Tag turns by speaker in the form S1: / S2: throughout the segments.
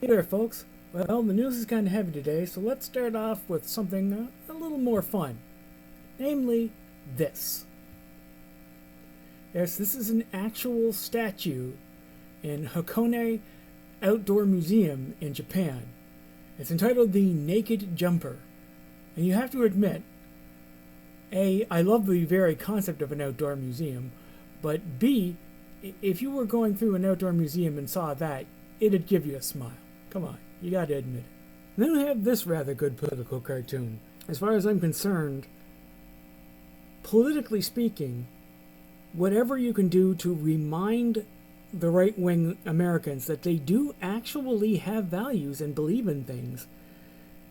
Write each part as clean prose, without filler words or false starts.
S1: Hey there, folks. Well, the news is kind of heavy today, so let's start off with something a little more fun. Namely, this. Yes, this is an actual statue in Hakone Outdoor Museum in Japan. It's entitled The Naked Jumper. And you have to admit, A, I love the very concept of an outdoor museum, but B, if you were going through an outdoor museum and saw that, it'd give you a smile. Come on, you gotta admit it. And then we have this rather good political cartoon. As far as I'm concerned, politically speaking, whatever you can do to remind the right-wing Americans that they do actually have values and believe in things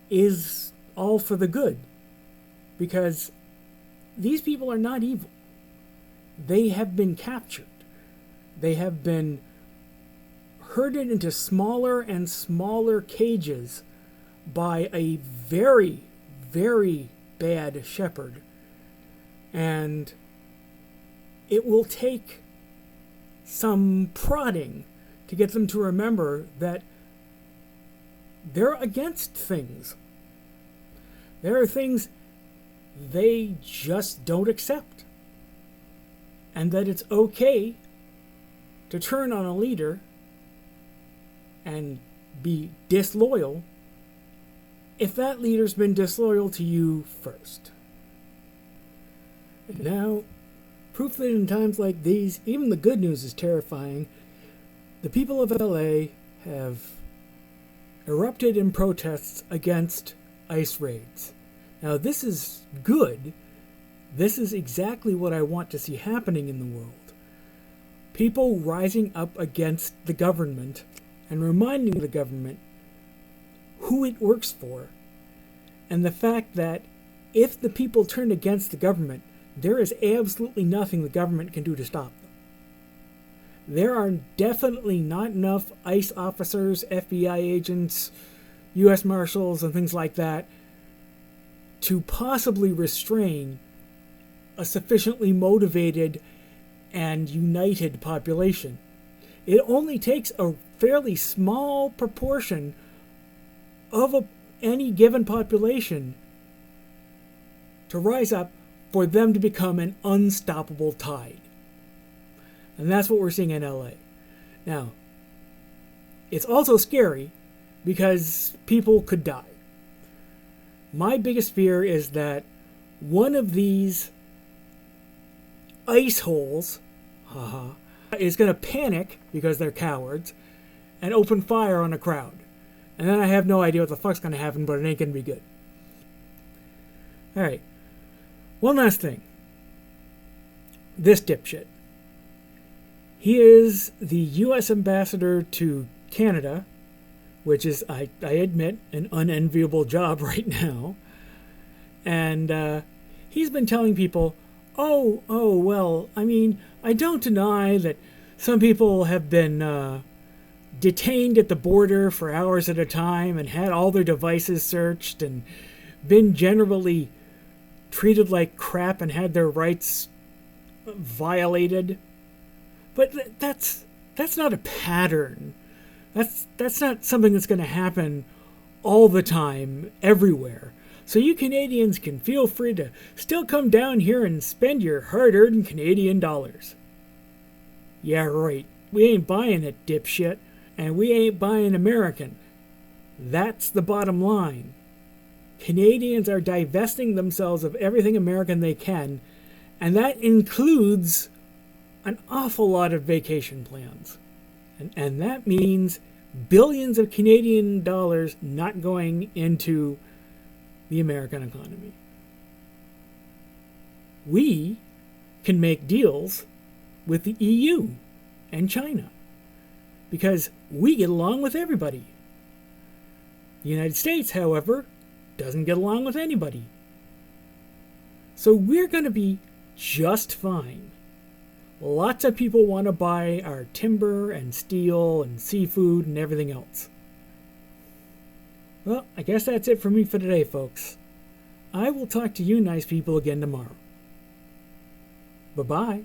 S1: is all for the good. Because these people are not evil. They have been captured. They have been herded into smaller and smaller cages by a very, very bad shepherd. And it will take some prodding to get them to remember that they're against things. There are things they just don't accept. And that it's okay to turn on a leader and be disloyal if that leader's been disloyal to you first. And now, proof that in times like these, even the good news is terrifying. The people of LA have erupted in protests against ICE raids. Now, this is good. This is exactly what I want to see happening in the world. People rising up against the government and reminding the government who it works for, and the fact that if the people turn against the government, there is absolutely nothing the government can do to stop them. There are definitely not enough ICE officers, FBI agents, U.S. Marshals, and things like that to possibly restrain a sufficiently motivated and united population. It only takes a fairly small proportion of any given population to rise up for them to become an unstoppable tide. And that's what we're seeing in LA. Now, it's also scary because people could die. My biggest fear is that one of these ice holes is going to panic because they're cowards and open fire on a crowd. And then I have no idea what the fuck's going to happen, but it ain't going to be good. Alright. One last thing. This dipshit. He is the U.S. ambassador to Canada, which is, I admit, an unenviable job right now. And he's been telling people, well, I mean, I don't deny that some people have been detained at the border for hours at a time and had all their devices searched and been generally treated like crap and had their rights violated. But that's not a pattern. That's not something that's going to happen all the time, everywhere. So you Canadians can feel free to still come down here and spend your hard-earned Canadian dollars. Yeah, right. We ain't buying it, dipshit. And we ain't buying American. That's the bottom line. Canadians are divesting themselves of everything American they can, and that includes an awful lot of vacation plans. And that means billions of Canadian dollars not going into the American economy. We can make deals with the EU and China because we get along with everybody. The United States, however, doesn't get along with anybody. So we're going to be just fine. Lots of people want to buy our timber and steel and seafood and everything else. Well, I guess that's it for me for today, folks. I will talk to you nice people again tomorrow. Bye-bye.